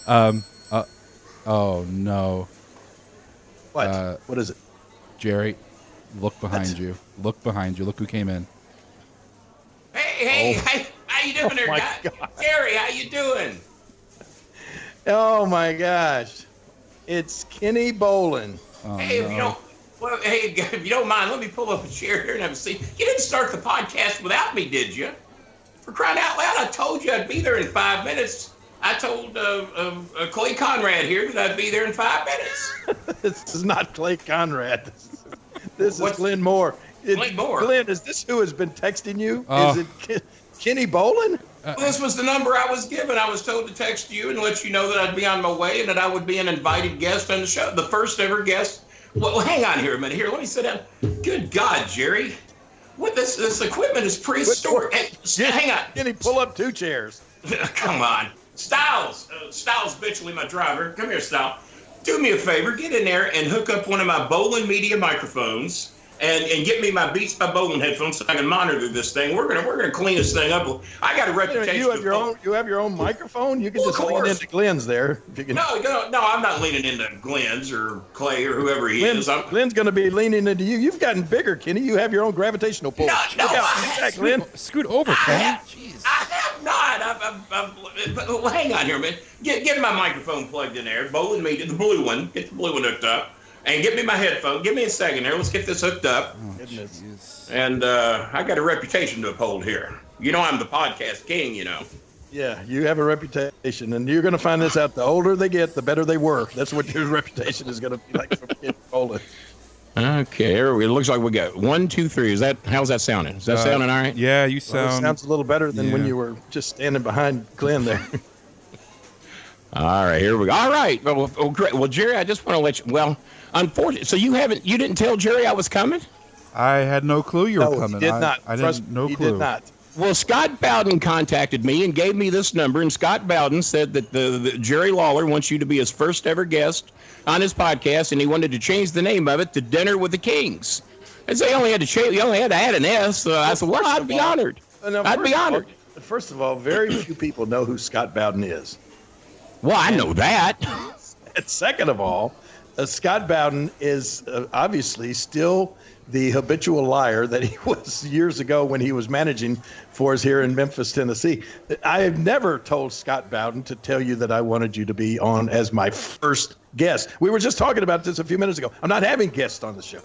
Um. Oh no, What is it? Jerry, look behind What? you. Look behind you. Look who came in. Hey, Oh, how you oh doing there, my guy? God. Jerry, how you doing? Oh my gosh. It's Kenny Bolin. Oh Hey, no. if you don't mind, let me pull up a chair here and have a seat. You didn't start the podcast without me, did you? For crying out loud, I told you I'd be there in 5 minutes. I told Clay Conrad here that I'd be there in 5 minutes. This is not Clay Conrad. This is What's- Glenn Moore. Glenn Moore? Glenn, is this who has been texting you? Oh. Is it Kenny Bolin? Well, this was the number I was given. I was told to text you and let you know that I'd be on my way and that I would be an invited guest on the show, the first ever guest. Well, hang on here a minute. Here, let me sit down. Good God, Jerry. What this equipment is prehistoric. Hey, hang on. Kenny, pull up 2 chairs. Come on. Styles Bitchley, my driver. Come here, Styles. Do me a favor. Get in there and hook up one of my Bolin Media microphones and get me my Beats by Bolin headphones so I can monitor this thing. We're gonna clean this thing up. I got a reputation. You have your own microphone? You can Well, just of lean course. into Glenn's there. If you can. No, I'm not leaning into Glenn's or Clay or whoever he is. Glenn's going to be leaning into you. You've gotten bigger, Kenny. You have your own gravitational pull. No, Look out. I- Look back, Glenn. Scoot over, Kenny. Jeez. I have not. Well, hang on here, man. Get my microphone plugged in there. Bolin Media, the blue one. Get the blue one hooked up. And get me my headphone. Give me a second there. Let's get this hooked up. Goodness. Jeez. And I got a reputation to uphold here. You know I'm the podcast king, you know. Yeah, you have a reputation, and you're going to find this out. The older they get, the better they work. That's what your reputation is going to be like from Kenny Bolin. Okay, it looks like we got 1, 2, 3. How's that sounding? Is that sounding all right? Yeah, you Well, it sound. sounds a little better than when yeah. you were just standing behind Glenn there. All right, here we go. All right. Well, great. Well, Jerry, I just want to let you. Well, unfortunately, so you didn't tell Jerry I was coming? I had no clue you were No, coming. he did not. I Trust didn't. me, No he clue. did not. Well, Scott Bowden contacted me and gave me this number, and Scott Bowden said that the Jerry Lawler wants you to be his first ever guest on his podcast, and he wanted to change the name of it to Dinner with the Kings. And so he only had to add an S. So I said, well, I'd be honored. Now, I'd be honored. First of all, very few people know who Scott Bowden is. Well, I know that. And second of all, Scott Bowden is obviously still the habitual liar that he was years ago when he was managing for us here in Memphis, Tennessee. I have never told Scott Bowden to tell you that I wanted you to be on as my first guest. We were just talking about this a few minutes ago. I'm not having guests on the show.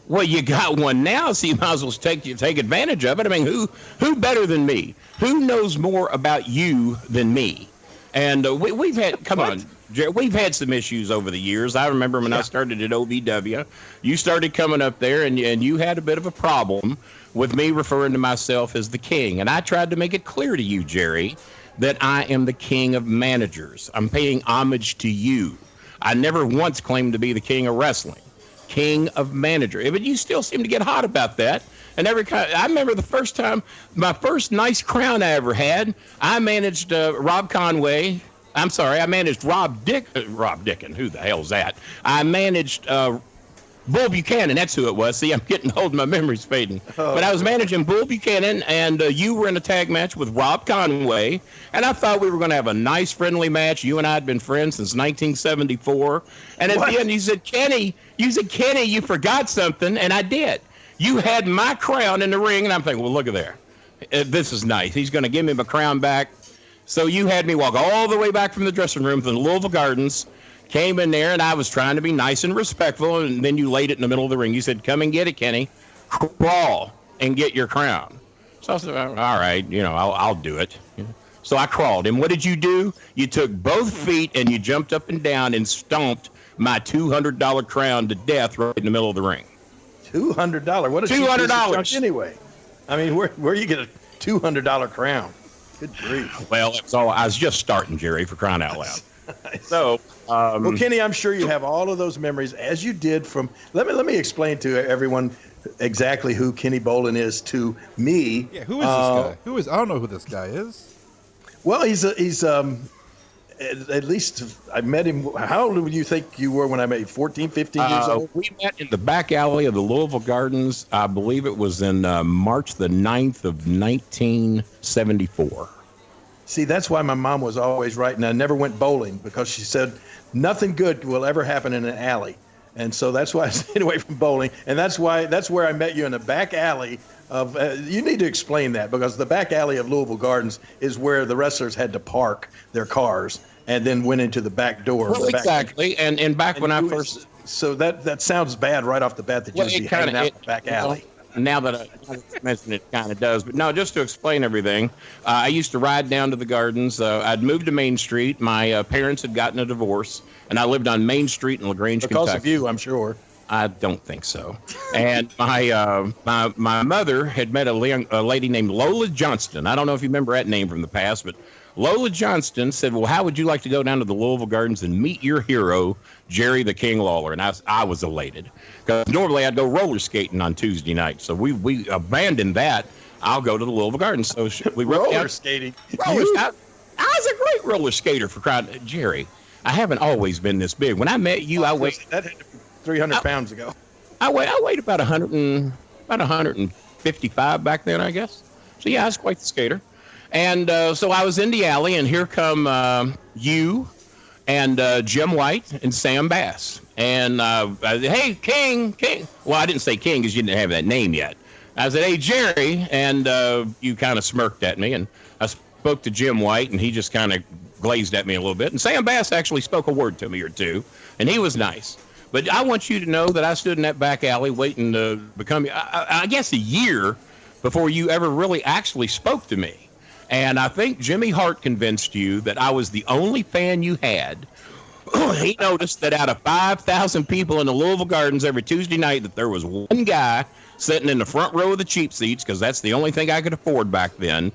Well, you got one now, so you might as well take advantage of it. I mean, who better than me? Who knows more about you than me? And we've had, come on, Jerry, we've had some issues over the years. I remember when I started at OVW, you started coming up there and you had a bit of a problem with me referring to myself as the king. And I tried to make it clear to you, Jerry, that I am the king of managers. I'm paying homage to you. I never once claimed to be the king of wrestling. King of manager. But you still seem to get hot about that. And I remember the first time, my first nice crown I ever had, I managed Rob Conway. I'm sorry, I managed Rob Dickin. Who the hell's that? I managed Bull Buchanan. That's who it was. See, I'm getting old. My memory's fading. But I was managing Bull Buchanan, and you were in a tag match with Rob Conway. And I thought we were going to have a nice, friendly match. You and I had been friends since 1974. And at the end, you said, Kenny, you forgot something. And I did. You had my crown in the ring. And I'm thinking, well, look at there. This is nice. He's going to give me my crown back. So you had me walk all the way back from the dressing room to the Louisville Gardens. Came in there, and I was trying to be nice and respectful, and then you laid it in the middle of the ring. You said, come and get it, Kenny. Crawl and get your crown. So I said, all right, I'll do it. So I crawled. And what did you do? You took both feet, and you jumped up and down and stomped my $200 crown to death right in the middle of the ring. $200? What a cheap piece of junk anyway. I mean, where you get a $200 crown? Good grief. Well, that's all. I was just starting, Jerry, for crying out loud. So, well, Kenny, I'm sure you have all of those memories as you did from. Let me explain to everyone exactly who Kenny Bolin is to me. Yeah, who is this guy? I don't know who this guy is. Well, he's at least I met him. How old would you think you were when I met you? 14, 15 years old? We met in the back alley of the Louisville Gardens. I believe it was in March the 9th of 1974. See, that's why my mom was always right, and I never went bowling because she said nothing good will ever happen in an alley. And so that's why I stayed away from bowling. And that's where I met you in the back alley of you need to explain that, because the back alley of Louisville Gardens is where the wrestlers had to park their cars and then went into the back door. Well, exactly. And back when I first. So that sounds bad right off the bat that you'd be hanging out in the back alley. Now that I mention it, kind of does. But no, just to explain everything, I used to ride down to the Gardens. I'd moved to Main Street. My parents had gotten a divorce, and I lived on Main Street in LaGrange, Kentucky. Because of you, I'm sure. I don't think so. And my mother had met a lady named Lola Johnston. I don't know if you remember that name from the past, but Lola Johnston said, well, how would you like to go down to the Louisville Gardens and meet your hero, Jerry the King Lawler? And I was elated, because normally I'd go roller skating on Tuesday night. So we abandoned that. I'll go to the Louisville Gardens. So we roller skating. I was a great roller skater, for crying. Jerry, I haven't always been this big. When I met you, I weighed 300 pounds ago. I weighed about 155 back then, I guess. So yeah, I was quite the skater. And so I was in the alley, and here come you and Jim White and Sam Bass. And hey, King. Well, I didn't say King because you didn't have that name yet. I said, hey, Jerry. And you kind of smirked at me. And I spoke to Jim White, and he just kind of glazed at me a little bit. And Sam Bass actually spoke a word to me or two, and he was nice. But I want you to know that I stood in that back alley waiting to become, I guess, a year before you ever really actually spoke to me. And I think Jimmy Hart convinced you that I was the only fan you had. He noticed that out of 5,000 people in the Louisville Gardens every Tuesday night, that there was one guy sitting in the front row of the cheap seats, because that's the only thing I could afford back then,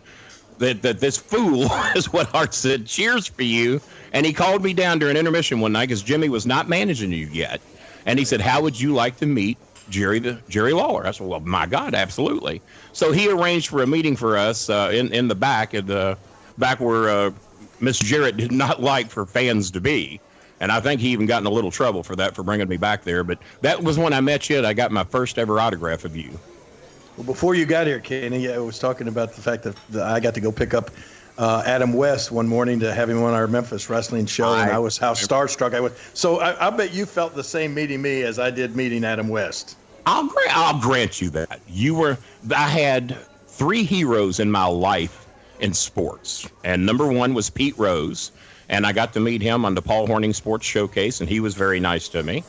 that this fool, is what Hart said, cheers for you. And he called me down during intermission one night because Jimmy was not managing you yet. And he said, how would you like to meet Jerry Lawler? I said, well, my God, absolutely. So he arranged for a meeting for us in the back, back where Miss Jarrett did not like for fans to be. And I think he even got in a little trouble for that, for bringing me back there. But that was when I met you, and I got my first ever autograph of you. Well, before you got here, Kenny, I was talking about the fact that I got to go pick up Adam West one morning to have him on our Memphis wrestling show, and I was how starstruck I was. So I bet you felt the same meeting me as I did meeting Adam West. I'll grant you that. I had three heroes in my life in sports, and number one was Pete Rose, and I got to meet him on the Paul Horning Sports Showcase, and he was very nice to me.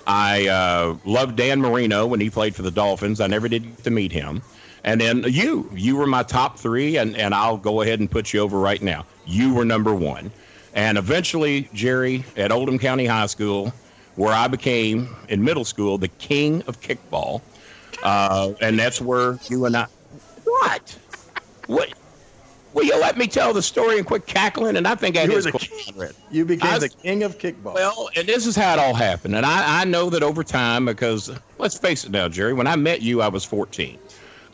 I loved Dan Marino when he played for the Dolphins. I never did get to meet him. And then you were my top three, and I'll go ahead and put you over right now. You were number one. And eventually, Jerry, at Oldham County High School, where I became, in middle school, the king of kickball. And that's where you and I... What? Will you let me tell the story and quit cackling? And I think that is cool. You became the king of kickball. Well, and this is how it all happened. And I know that over time, because, let's face it now, Jerry, when I met you, I was 14.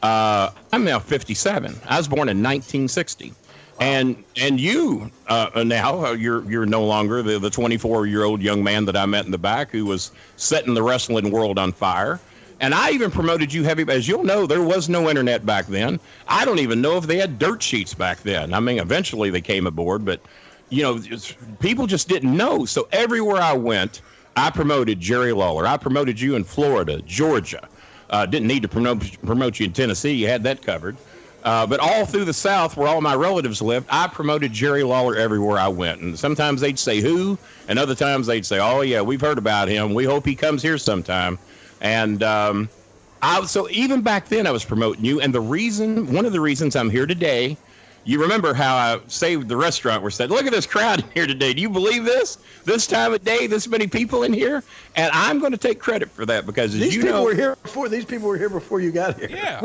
I'm now 57. I was born in 1960. And you now you're no longer the 24-year-old young man that I met in the back who was setting the wrestling world on fire. And I even promoted you heavy. As you'll know, there was no internet back then. I don't even know if they had dirt sheets back then. I mean, eventually they came aboard, but people just didn't know. So everywhere I went, I promoted Jerry Lawler. I promoted you in Florida, Georgia. Didn't need to promote you in Tennessee. You had that covered. But all through the South, where all my relatives lived, I promoted Jerry Lawler everywhere I went. And sometimes they'd say who, and other times they'd say, oh, yeah, we've heard about him. We hope he comes here sometime. And so even back then I was promoting you. And one of the reasons I'm here today, you remember how I saved the restaurant where I said, look at this crowd in here today. Do you believe this? This time of day, this many people in here? And I'm going to take credit for that because these people were here before you got here. Yeah.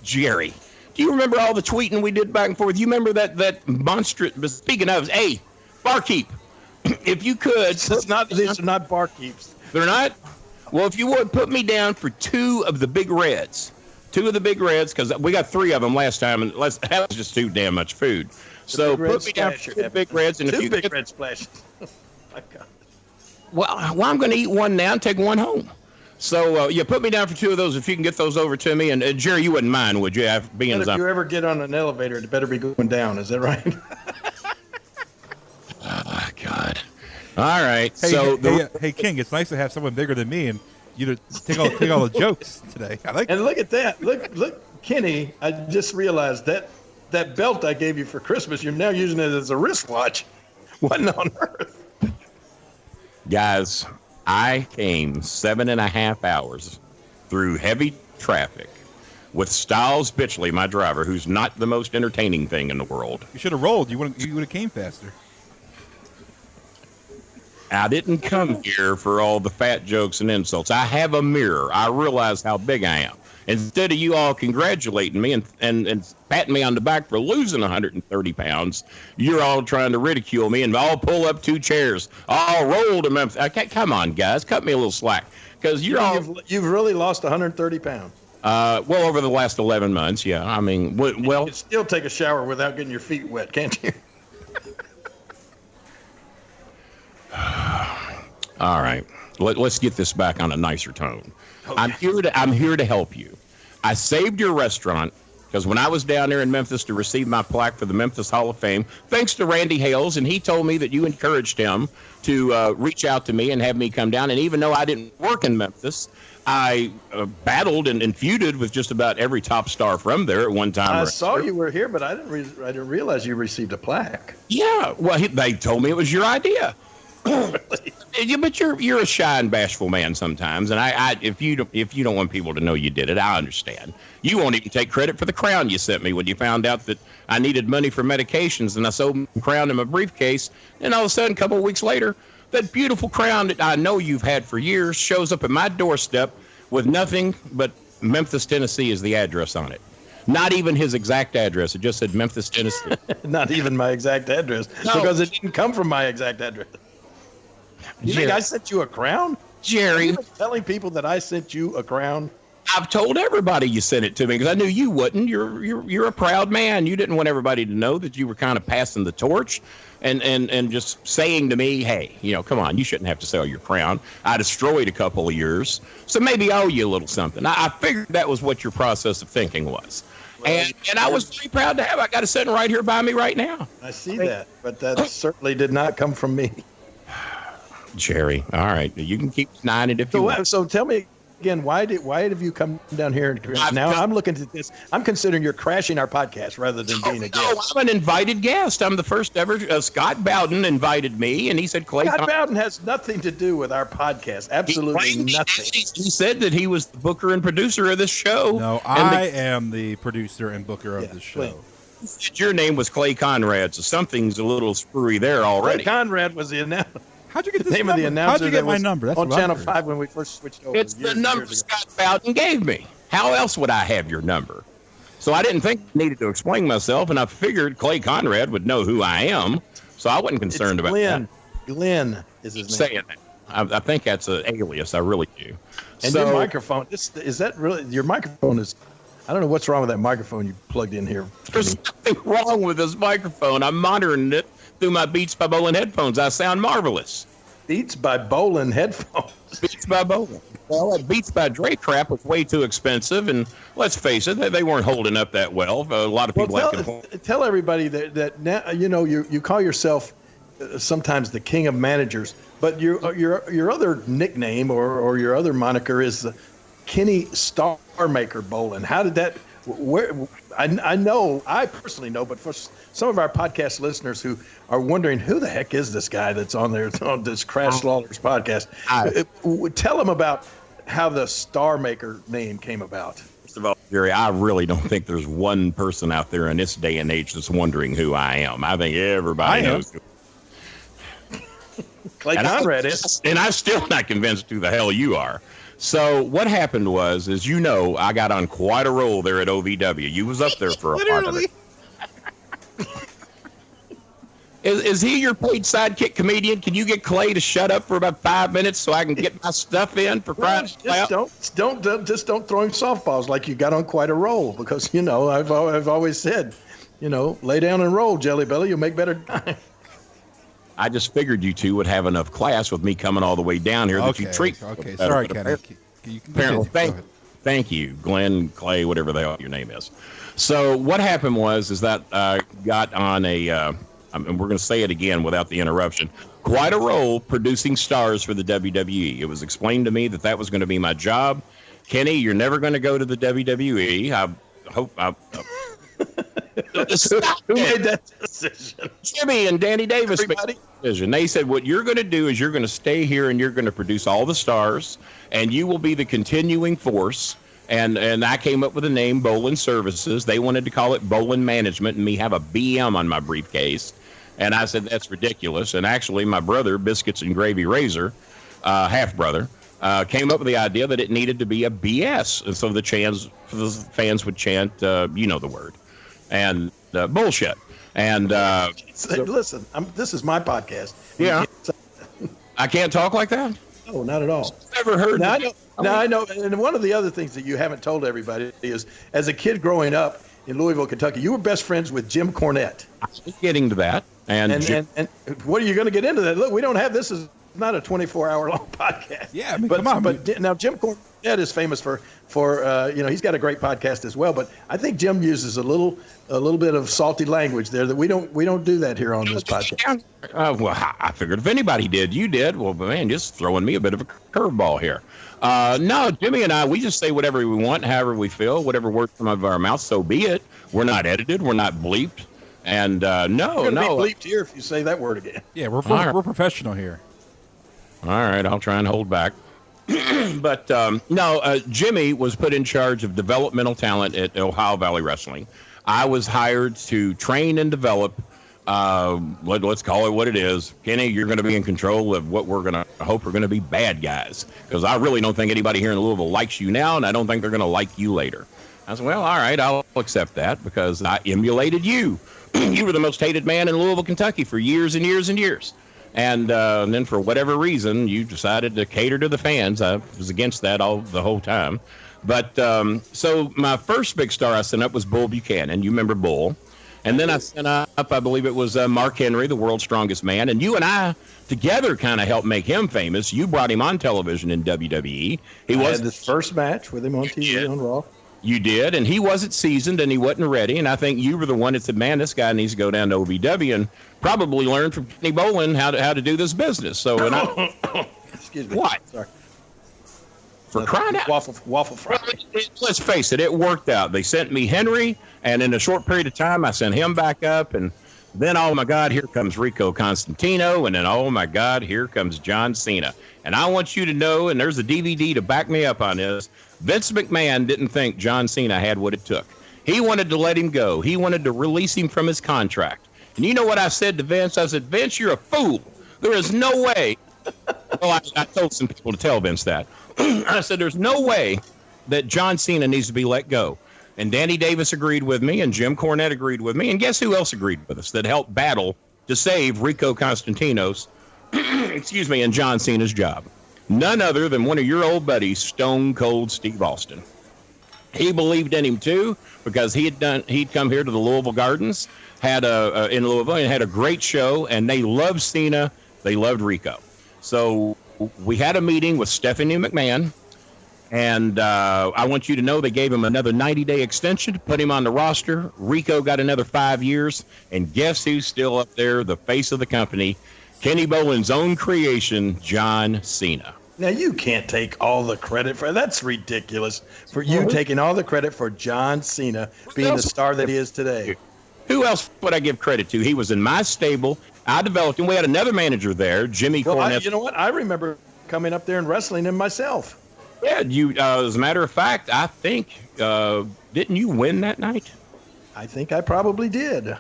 Jerry, do you remember all the tweeting we did back and forth? You remember that monstrous, speaking of, hey, barkeep, if you could. These are not barkeeps. They're not? Well, if you would, put me down for two of the big reds. Two of the big reds, because we got three of them last time, and that was just too damn much food. So put me down for two big reds. And two big red splashes. Oh, my God. Well, I'm going to eat one now and take one home. So you put me down for 2 of those if you can get those over to me. And Jerry, you wouldn't mind, would you? Being And as if you ever get on an elevator, it better be going down. Is that right? Oh, God. All right. Hey, King, it's nice to have someone bigger than me and you to take all the jokes today. I like. And look at that. Look, Kenny. I just realized that belt I gave you for Christmas, you're now using it as a wristwatch. What on earth? Guys, I came 7.5 hours through heavy traffic with Styles Bitchley, my driver, who's not the most entertaining thing in the world. You should have rolled. You would have came faster. I didn't come here for all the fat jokes and insults. I have a mirror. I realize how big I am. Instead of you all congratulating me and patting me on the back for losing 130 pounds, you're all trying to ridicule me and I'll pull up 2 chairs. I'll roll to Memphis. Okay, come on, guys. Cut me a little slack. Because you've really lost 130 pounds. Well, over the last 11 months, yeah. I mean, well. You can still take a shower without getting your feet wet, can't you? All right. Let's get this back on a nicer tone. Okay. I'm here to help you. I saved your restaurant because when I was down there in Memphis to receive my plaque for the Memphis Hall of Fame, thanks to Randy Hales, and he told me that you encouraged him to reach out to me and have me come down. And even though I didn't work in Memphis, I battled and feuded with just about every top star from there at one time. I saw you were here, but I didn't realize you received a plaque. Yeah, well, they told me it was your idea. Really? Yeah, but you're a shy and bashful man sometimes, and I if you don't want people to know you did it, I understand. You won't even take credit for the crown you sent me when you found out that I needed money for medications, and I sold the crown in my briefcase. And all of a sudden, a couple of weeks later, that beautiful crown that I know you've had for years shows up at my doorstep with nothing but Memphis, Tennessee is the address on it. Not even his exact address. It just said Memphis, Tennessee. Not even my exact address, because it didn't come from my exact address. You think I sent you a crown? Jerry. Are you telling people that I sent you a crown? I've told everybody you sent it to me because I knew you wouldn't. You're a proud man. You didn't want everybody to know that you were kind of passing the torch and just saying to me, hey, come on, you shouldn't have to sell your crown. I destroyed a couple of yours, so maybe I owe you a little something. I figured that was what your process of thinking was. Well, and I was very proud to have. I got it sitting right here by me right now. I see that, but that certainly did not come from me. Jerry, all right, you can keep denying it if you want. So tell me again, why have you come down here? I'm looking at this. I'm considering you're crashing our podcast rather than being a guest. No, I'm an invited guest. I'm the first ever. Scott Bowden invited me, and he said, "Clay." Scott Bowden has nothing to do with our podcast. Absolutely nothing. He said that he was the booker and producer of this show. No, I am the producer and booker of this show. Your name was Clay Conrad, so something's a little screwy there already. Clay Conrad was the announcer. How'd you get this name number? Of the announcer? How'd you get my number? That's on Channel 5 when we first switched over. It's the number Scott Bowden gave me. How else would I have your number? So I didn't think I needed to explain myself, and I figured Clay Conrad would know who I am, so I wasn't concerned about that. Glenn is his name. Saying that. I think that's an alias. I really do. And your microphone, is that really, your microphone is, I don't know what's wrong with that microphone you plugged in here. There's nothing wrong with this microphone. I'm monitoring it through my Beats by Bolin headphones. I sound marvelous. Beats by Bolin headphones. Beats by Bolin. Well, that Beats by Dre crap was way too expensive, and let's face it, they weren't holding up that well. A lot of people tell everybody that now you call yourself sometimes the king of managers, but your other nickname or your other moniker is Kenny Starmaker Bolin. How did that? I personally know, but for some of our podcast listeners who are wondering who the heck is this guy that's on there on this Crash Lawler's podcast, tell them about how the Starmaker name came about. First of all, Jerry, I really don't think there's one person out there in this day and age that's wondering who I am. I think everybody knows who. Clay Conrad is. And I'm still not convinced who the hell you are. So what happened was, as you know, I got on quite a roll there at OVW. You was up there for a part of it. Is he your paid sidekick comedian? Can you get Clay to shut up for about 5 minutes so I can get my stuff in for Friday? Just don't throw him softballs like you got on quite a roll, because I've always said, lay down and roll, Jelly Belly, you'll make better time. I just figured you two would have enough class with me coming all the way down here that you treat. Okay, sorry, Kenny. You can Apparently, continue. Go ahead. thank you, Glenn Clay, whatever the hell your name is. So what happened is that I got on and we're going to say it again without the interruption, quite a role producing stars for the WWE. It was explained to me that was going to be my job. Kenny, you're never going to go to the WWE. I hope. Who made that decision? Jimmy and Danny Davis made Everybody? that decision. They said, what you're going to do is you're going to stay here and you're going to produce all the stars, and you will be the continuing force. And I came up with the name Bolin Services. They wanted to call it Bolin Management and me have a BM on my briefcase. And I said, that's ridiculous. And actually, my brother, Biscuits and Gravy Razor, half-brother, came up with the idea that it needed to be a BS. And so the fans would chant, you know the word, and bullshit. And Listen, this is my podcast. yeah, I can't talk like that. No, not at all. Never heard. Now I know. And one of the other things that you haven't told everybody is, as a kid growing up in Louisville, Kentucky, you were best friends with Jim Cornette. I was getting to that. And What are you going to get into that? Look, we don't have this is not a 24-hour long podcast. Yeah, I mean, come on. But now Jim Cornette is famous for he's got a great podcast as well. But I think Jim uses a little bit of salty language there that we don't do that here on this podcast. Well, I figured if anybody did, you did. Well, man, just throwing me a bit of a curveball here. No, Jimmy and I, we just say whatever we want, however we feel, whatever words come out of our mouth, so be it. We're not edited. We're not bleeped. And You're gonna be bleeped here if you say that word again. Yeah, we're professional here. All right, I'll try and hold back. But Jimmy was put in charge of developmental talent at Ohio Valley Wrestling. I was hired to train and develop. Let's call it what it is. Kenny, you're going to be in control of what we're going to hope are going to be bad guys, because I really don't think anybody here in Louisville likes you now, and I don't think they're going to like you later. I said, well, all right, I'll accept that because I emulated you. You were the most hated man in Louisville, Kentucky for years and years and years. And then for whatever reason, you decided to cater to the fans. I was against that the whole time. But so my first big star I sent up was Bull Buchanan. You remember Bull. And then I sent up, I believe it was Mark Henry, the world's strongest man. And you and I together kind of helped make him famous. You brought him on television in WWE. I had this first match with him on TV on Raw. You did, and he wasn't seasoned, and he wasn't ready. And I think you were the one that said, man, this guy needs to go down to OVW and probably learn from Kenny Bolin how to do this business. So, Excuse me. What? Sorry. For crying out. Waffle fry. Let's face it, it worked out. They sent me Henry, and in a short period of time, I sent him back up. And then, oh, my God, here comes Rico Constantino. And then, oh, my God, here comes John Cena. And I want you to know, and there's a DVD to back me up on this, Vince McMahon didn't think John Cena had what it took. He wanted to let him go. He wanted to release him from his contract. And you know what I said to Vince? I said, Vince, you're a fool. There is no way. Well, I told some people to tell Vince that. I said, there's no way that John Cena needs to be let go. And Danny Davis agreed with me, and Jim Cornette agreed with me. And guess who else agreed with us that helped battle to save Rico Constantino's, and John Cena's job? None other than one of your old buddies, Stone Cold Steve Austin. He believed in him too, because he'd come here to the Louisville Gardens, in Louisville, and had a great show, and they loved Cena, they loved Rico. So we had a meeting with Stephanie McMahon, and I want you to know they gave him another 90-day extension to put him on the roster. Rico got another 5 years, and guess who's still up there, the face of the company, Kenny Bolin's own creation, John Cena. Now, you can't take all the credit for that's ridiculous. For you taking all the credit for John Cena being the star that he is today. Who else would I give credit to? He was in my stable. I developed him. We had another manager there, Jimmy Cornette. You know what? I remember coming up there and wrestling him myself. Yeah, as a matter of fact, I think, didn't you win that night? I think I probably did. It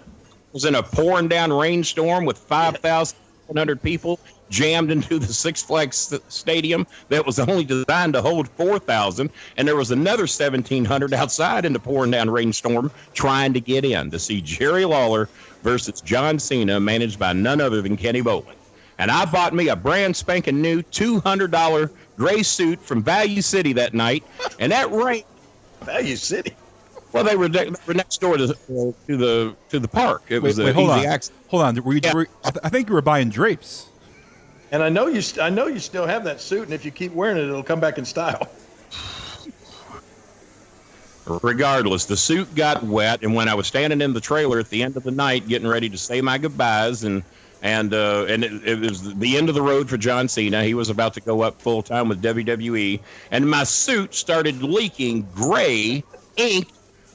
was in a pouring down rainstorm with 5,100 people jammed into the Six Flags Stadium that was only designed to hold 4,000, and there was another 1,700 outside in the pouring down rainstorm trying to get in to see Jerry Lawler versus John Cena, managed by none other than Kenny Bolin. And I bought me a brand spanking new $200 gray suit from Value City that night, and that rain. Value City. Well, they were next door to the park. It was wait, an hold easy on. access. Hold on. I think you were buying drapes. And I know you still have that suit, and if you keep wearing it, it'll come back in style. Regardless, the suit got wet, and when I was standing in the trailer at the end of the night, getting ready to say my goodbyes, and it was the end of the road for John Cena. He was about to go up full time with WWE, and my suit started leaking gray ink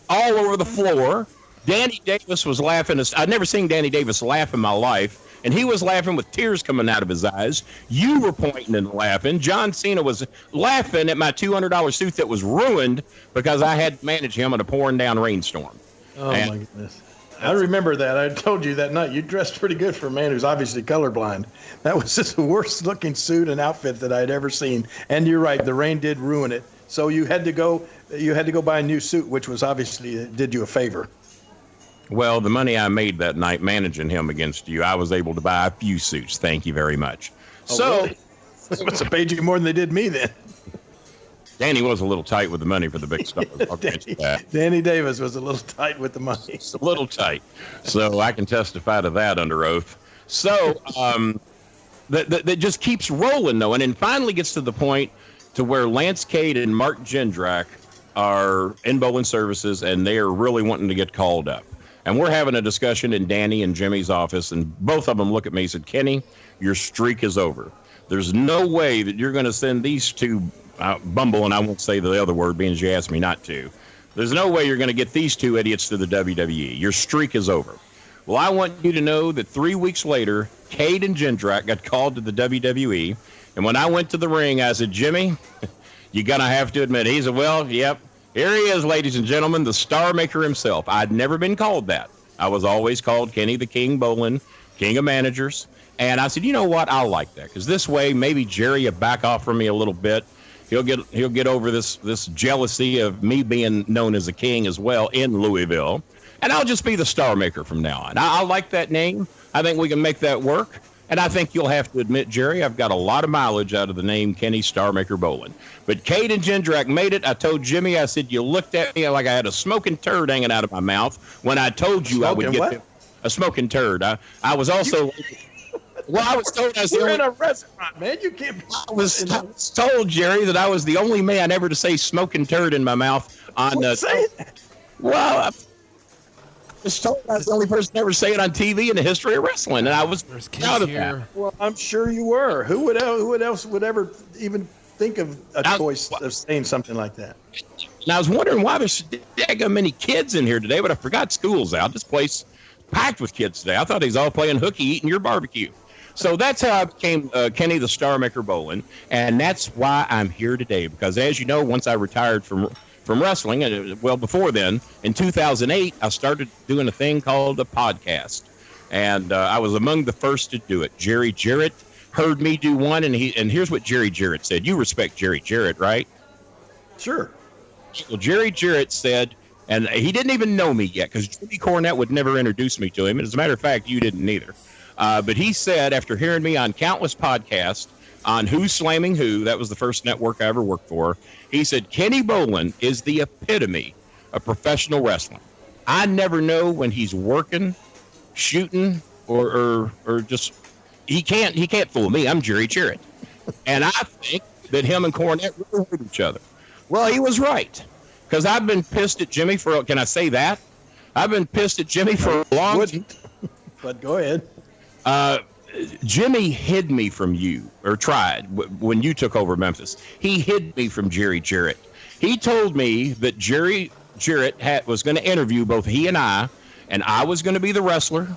all over the floor. Danny Davis was laughing. I'd never seen Danny Davis laugh in my life. And he was laughing with tears coming out of his eyes. You were pointing and laughing. John Cena was laughing at my $200 suit that was ruined because I had to manage him in a pouring down rainstorm. Oh, my goodness. I remember that. I told you that night. You dressed pretty good for a man who's obviously colorblind. That was just the worst looking suit and outfit that I'd ever seen. And you're right. The rain did ruin it. So you had to go buy a new suit, which was obviously did you a favor. Well, the money I made that night managing him against you, I was able to buy a few suits. Thank you very much. Oh, so, really? They must have paid you more than they did me then. Danny was a little tight with the money for the big stuff. Danny Davis was a little tight with the money. It's a little tight. So I can testify to that under oath. So that just keeps rolling, though. And then finally gets to the point to where Lance Cade and Mark Jindrak are in Bolin Services, and they are really wanting to get called up. And we're having a discussion in Danny and Jimmy's office, and both of them look at me and said, Kenny, your streak is over. There's no way that you're going to send these two, Bumble, and I won't say the other word being you asked me not to. There's no way you're going to get these two idiots to the WWE. Your streak is over. Well, I want you to know that 3 weeks later, Cade and Jindrak got called to the WWE. And when I went to the ring, I said, Jimmy, you're going to have to admit. He said, well, yep. Here he is, ladies and gentlemen, the Starmaker himself. I'd never been called that. I was always called Kenny the King Bolin, King of Managers. And I said, you know what? I like that because this way maybe Jerry will back off from me a little bit. He'll get over this jealousy of me being known as a king as well in Louisville. And I'll just be the Starmaker from now on. I like that name. I think we can make that work. And I think you'll have to admit, Jerry, I've got a lot of mileage out of the name Kenny Starmaker Bolin. But Cade and Jindrak made it. I told Jimmy, I said, you looked at me like I had a smoking turd hanging out of my mouth when I told you I would get a smoking turd. I was also... Well, I was told I was We're in a restaurant, man. You can't be... I was told, Jerry, that I was the only man ever to say smoking turd in my mouth on... say that? Well... I was told I was the only person to ever say it on TV in the history of wrestling, and I was proud of that. Well, I'm sure you were. Who else would ever even think of a choice of saying something like that? And I was wondering why there's so many kids in here today, but I forgot school's out. This place packed with kids today. I thought they was all playing hooky, eating your barbecue. So that's how I became Kenny the Starmaker Bolin, and that's why I'm here today. Because as you know, once I retired from wrestling, and well, before then, in 2008, I started doing a thing called a podcast, and I was among the first to do it. Jerry Jarrett heard me do one, and here's what Jerry Jarrett said. You respect Jerry Jarrett, right? Sure. Well, Jerry Jarrett said, and he didn't even know me yet, because Jimmy Cornette would never introduce me to him. And as a matter of fact, you didn't either. But he said, after hearing me on countless podcasts on Who's Slamming Who, that was the first network I ever worked for, he said, Kenny Bolin is the epitome of professional wrestling. I never know when he's working, shooting, or just he can't fool me. I'm Jerry Jarrett. And I think that him and Cornette really hurt each other. Well, he was right. Because I've been pissed at Jimmy for, can I say that? I've been pissed at Jimmy for a long time. But go ahead. Jimmy hid me from you, or tried, when you took over Memphis. He hid me from Jerry Jarrett. He told me that Jerry Jarrett was going to interview both he and I was going to be the wrestler,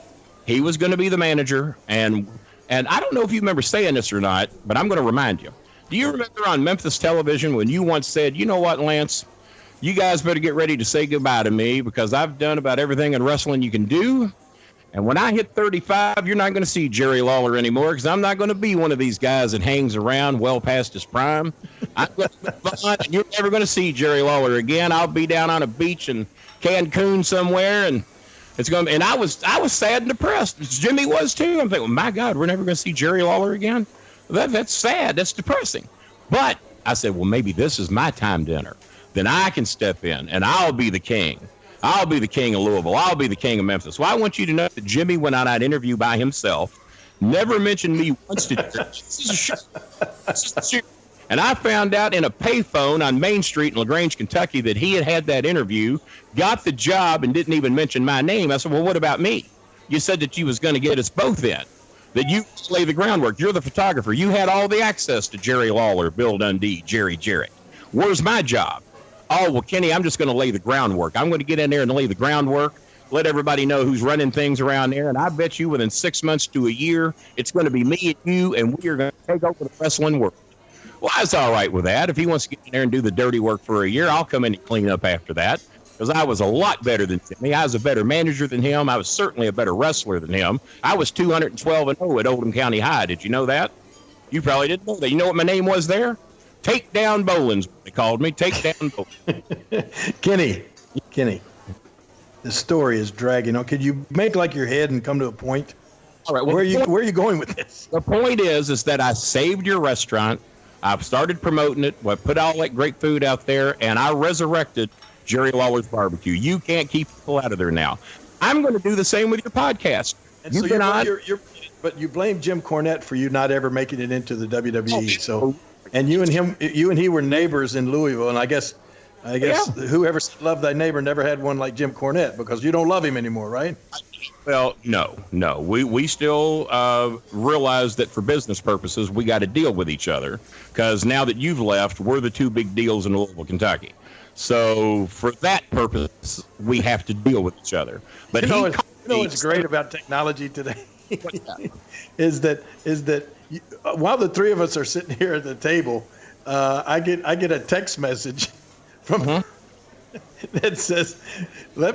he was going to be the manager, and I don't know if you remember saying this or not, but I'm going to remind you. Do you remember on Memphis television when you once said, you know what, Lance, you guys better get ready to say goodbye to me because I've done about everything in wrestling you can do. And when I hit 35, you're not going to see Jerry Lawler anymore because I'm not going to be one of these guys that hangs around well past his prime. I'm going to move on, and you're never going to see Jerry Lawler again. I'll be down on a beach in Cancun somewhere, and it's going to. And I was sad and depressed. Jimmy was too. I'm thinking, well, my God, we're never going to see Jerry Lawler again. That's sad. That's depressing. But I said, well, maybe this is my time to enter. Then I can step in, and I'll be the king. I'll be the king of Louisville. I'll be the king of Memphis. Well, I want you to know that Jimmy went on that interview by himself, never mentioned me once to Jerry. This is a shoot. And I found out in a payphone on Main Street in LaGrange, Kentucky, that he had that interview, got the job, and didn't even mention my name. I said, well, what about me? You said that you was going to get us both in, that you lay the groundwork. You're the photographer. You had all the access to Jerry Lawler, Bill Dundee, Jerry Jarrett. Where's my job? Oh, well, Kenny, I'm just going to lay the groundwork. I'm going to get in there and lay the groundwork, let everybody know who's running things around there. And I bet you within 6 months to a year, it's going to be me and you, and we are going to take over the wrestling world. Well, I was all right with that. If he wants to get in there and do the dirty work for a year, I'll come in and clean up after that, because I was a lot better than Jimmy. I was a better manager than him. I was certainly a better wrestler than him. I was 212-0 at Oldham County High. Did you know that? You probably didn't know that. You know what my name was there? Takedown Bolin's what they called me. Takedown Bolin. Kenny, this story is dragging on. Could you make like your head and come to a point? All right. Well, where are you going with this? The point is that I saved your restaurant. I've started promoting it. I put all that great food out there, and I resurrected Jerry Lawler's Barbecue. You can't keep people out of there now. I'm going to do the same with your podcast. And so but you blame Jim Cornette for you not ever making it into the WWE. So, and you and he were neighbors in Louisville, and I guess whoever loved thy neighbor never had one like Jim Cornette, because you don't love him anymore, right? Well, no. We still realize that for business purposes, we got to deal with each other, because now that you've left, we're the two big deals in Louisville, Kentucky. So for that purpose, we have to deal with each other. But you know what's great about technology today is that while the three of us are sitting here at the table, I get a text message from that says,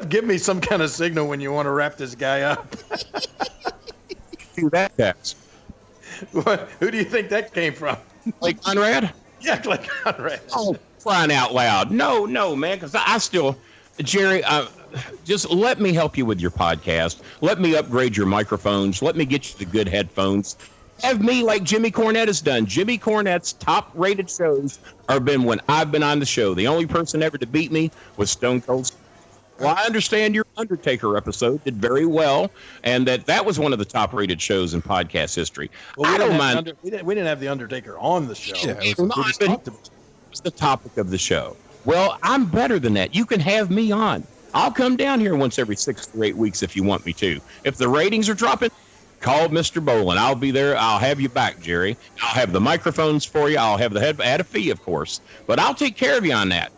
give me some kind of signal when you want to wrap this guy up. Do that text. Who do you think that came from? Like Conrad? Yeah, like Conrad. Oh, crying out loud. No, man, because I still, Jerry, just let me help you with your podcast. Let me upgrade your microphones. Let me get you the good headphones. Have me like Jimmy Cornette has done. Jimmy Cornette's top-rated shows have been when I've been on the show. The only person ever to beat me was Stone Cold. Well, I understand your Undertaker episode did very well, and that was one of the top-rated shows in podcast history. Well, I don't mind. We didn't have the Undertaker on the show. Yeah, it was the topic of the show. Well, I'm better than that. You can have me on. I'll come down here once every 6 to 8 weeks if you want me to. If the ratings are dropping, call Mr. Bolin. I'll be there. I'll have you back, Jerry. I'll have the microphones for you. I'll have the head at a fee, of course. But I'll take care of you on that.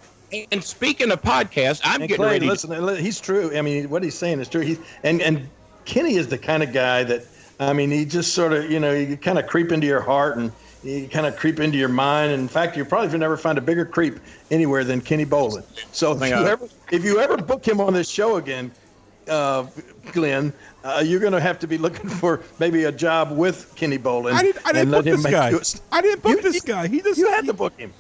And speaking of podcasts, I'm getting Clay, ready. Listen, he's true. I mean, what he's saying is true. And Kenny is the kind of guy that, I mean, he just sort of, you kind of creep into your heart and you kind of creep into your mind. And in fact, you probably never find a bigger creep anywhere than Kenny Bolin. So if you ever book him on this show again, Glenn, you're going to have to be looking for maybe a job with Kenny Bolin. I didn't book this guy. I didn't book this guy. You had to book him.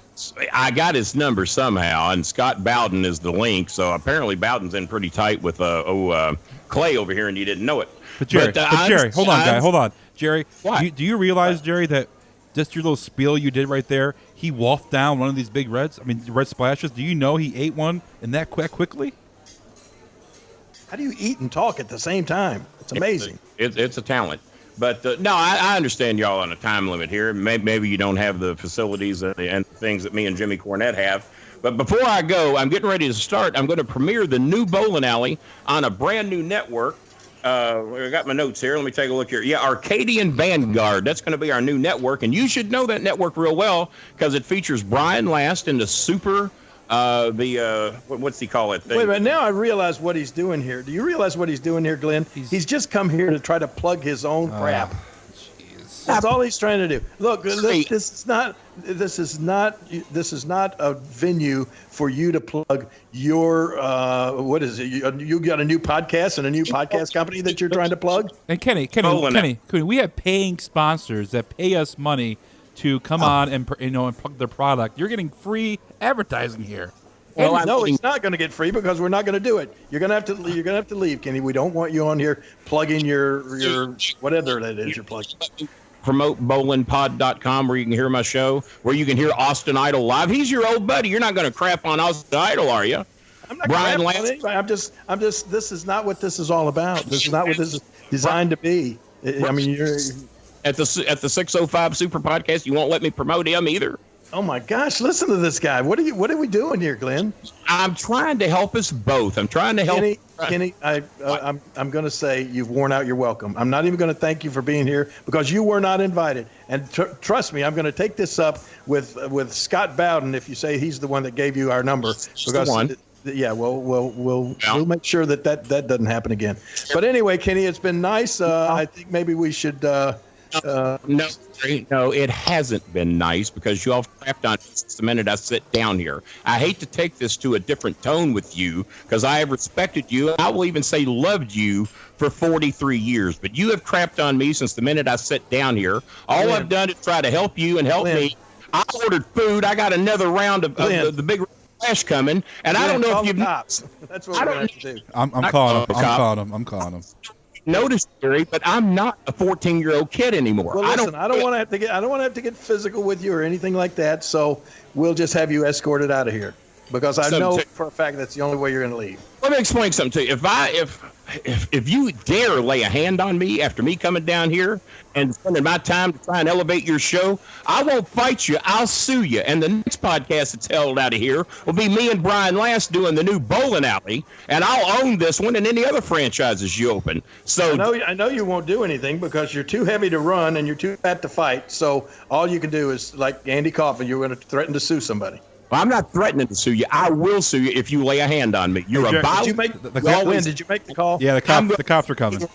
I got his number somehow, and Scott Bowden is the link. So apparently Bowden's in pretty tight with Clay over here, and you didn't know it. But Jerry, hold on. Jerry, do you realize, Jerry, that just your little spiel you did right there, he wolfed down one of these big red splashes? Do you know he ate one and that quickly? How do you eat and talk at the same time? It's amazing. It's a talent. But no, I understand y'all on a time limit here. Maybe you don't have the facilities and things that me and Jimmy Cornette have. But before I go, I'm getting ready to start. I'm going to premiere the new bowling alley on a brand new network. I got my notes here. Let me take a look here. Yeah, Arcadian Vanguard. That's going to be our new network. And you should know that network real well because it features Brian Last in the super... what's he call it? Wait a minute. Now I realize what he's doing here. Do you realize what he's doing here, Glenn? He's just come here to try to plug his own crap. That's all he's trying to do. Look, this is not a venue for you to plug your what is it? You got a new podcast and a new podcast company that you're trying to plug? And Kenny, we have paying sponsors that pay us money to come on and plug their product. You're getting free advertising here. Well, no, it's not going to get free because we're not going to do it. You're going to have to leave, Kenny. We don't want you on here plugging your whatever that is you're plugging. Promote bowlinpod.com where you can hear my show, where you can hear Austin Idol live. He's your old buddy. You're not going to crap on Austin Idol, are you? I'm not Brian Lance. I'm just. This is not what this is all about. This is not what this is designed to be. I mean, you're at the 605 Super Podcast. You won't let me promote him either. Oh my gosh! Listen to this guy. What are we doing here, Glenn? I'm trying to help us both. I'm trying to help Kenny. I'm going to say you've worn out your welcome. I'm not even going to thank you for being here because you were not invited. And trust me, I'm going to take this up with Scott Bowden if you say he's the one that gave you our number. Because yeah, we'll make sure that doesn't happen again. But anyway, Kenny, it's been nice. I think maybe we should. No, it hasn't been nice because you all crapped on me since the minute I sit down here. I hate to take this to a different tone with you because I have respected you. I will even say loved you for 43 years, but you have crapped on me since the minute I sit down here. All I've done is try to help you and help me. I ordered food. I got another round of the big flash coming, and I don't know if you've cops. That's what we're going to do. I'm calling him. Notice, Gary, but I'm not a 14-year-old kid anymore. Well, listen, I don't want to have to get physical with you or anything like that. So we'll just have you escorted out of here because I know for a fact that's the only way you're going to leave. Let me explain something to you. If you dare lay a hand on me after me coming down here and spending my time to try and elevate your show, I won't fight you. I'll sue you. And the next podcast that's held out of here will be me and Brian Last doing the new bowling alley, and I'll own this one and any other franchises you open. So I know you won't do anything because you're too heavy to run and you're too fat to fight. So all you can do is, like Andy Kaufman, you're going to threaten to sue somebody. Well, I'm not threatening to sue you. I will sue you if you lay a hand on me. You're a violent. Did you make the call? Yeah, the cops are coming.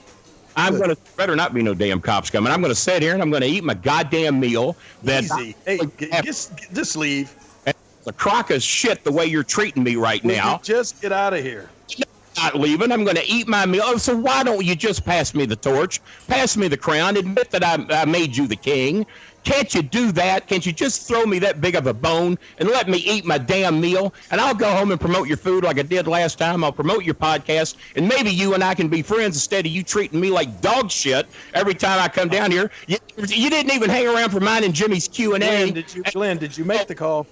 I'm going to better not be no damn cops coming. I'm going to sit here and I'm going to eat my goddamn meal. Easy. Hey, just leave. It's a crock of shit the way you're treating me right now. Just get out of here. Not leaving. I'm going to eat my meal. Oh, so why don't you just pass me the torch? Pass me the crown. Admit that I made you the king. Can't you do that? Can't you just throw me that big of a bone and let me eat my damn meal? And I'll go home and promote your food like I did last time. I'll promote your podcast, and maybe you and I can be friends instead of you treating me like dog shit every time I come down here. You didn't even hang around for mine and Jimmy's Q&A. Glenn, did you make the call?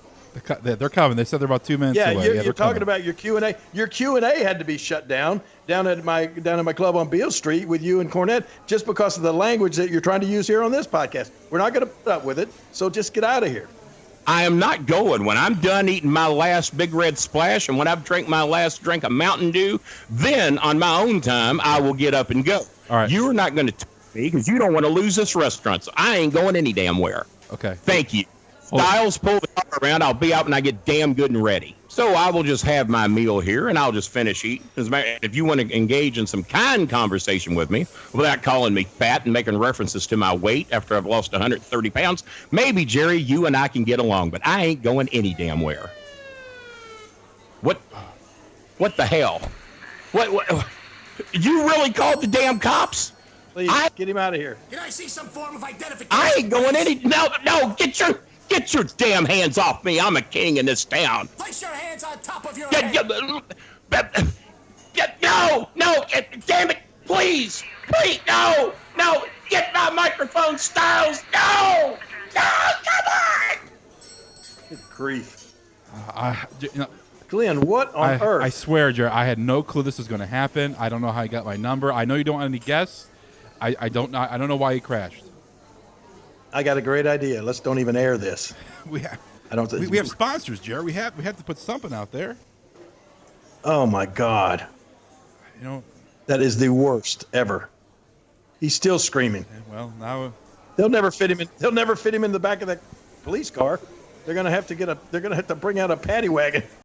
They're coming. They said they're about 2 minutes away. You're talking about your Q&A. Your Q&A had to be shut down at my club on Beale Street with you and Cornette just because of the language that you're trying to use here on this podcast. We're not going to put up with it, so just get out of here. I am not going. When I'm done eating my last Big Red Splash and when I've drank my last drink of Mountain Dew, then on my own time, I will get up and go. All right. You are not going to tell me because you don't want to lose this restaurant, so I ain't going any damn where. Okay. Thank you. Styles, pull the car around. I'll be out when I get damn good and ready. So I will just have my meal here, and I'll just finish eating. If you want to engage in some kind conversation with me without calling me fat and making references to my weight after I've lost 130 pounds, maybe, Jerry, you and I can get along, but I ain't going any damn where. What the hell? What? You really called the damn cops? Please, get him out of here. Can I see some form of identification? I ain't going any... No, Get your damn hands off me. I'm a king in this town. Place your hands on top of your head. No, damn it, please, no, get my microphone, Styles, no, come on. Good grief. You Glenn, what on earth? I swear, Jerry, I had no clue this was going to happen. I don't know how you got my number. I know you don't want any guests. I don't know why you crashed. I got a great idea. Let's don't even air this. We have sponsors, Jerry. We have to put something out there. Oh my God. That is the worst ever. He's still screaming. Well, now they'll never fit him in. They'll never fit him in the back of that police car. They're gonna have to bring out a paddy wagon.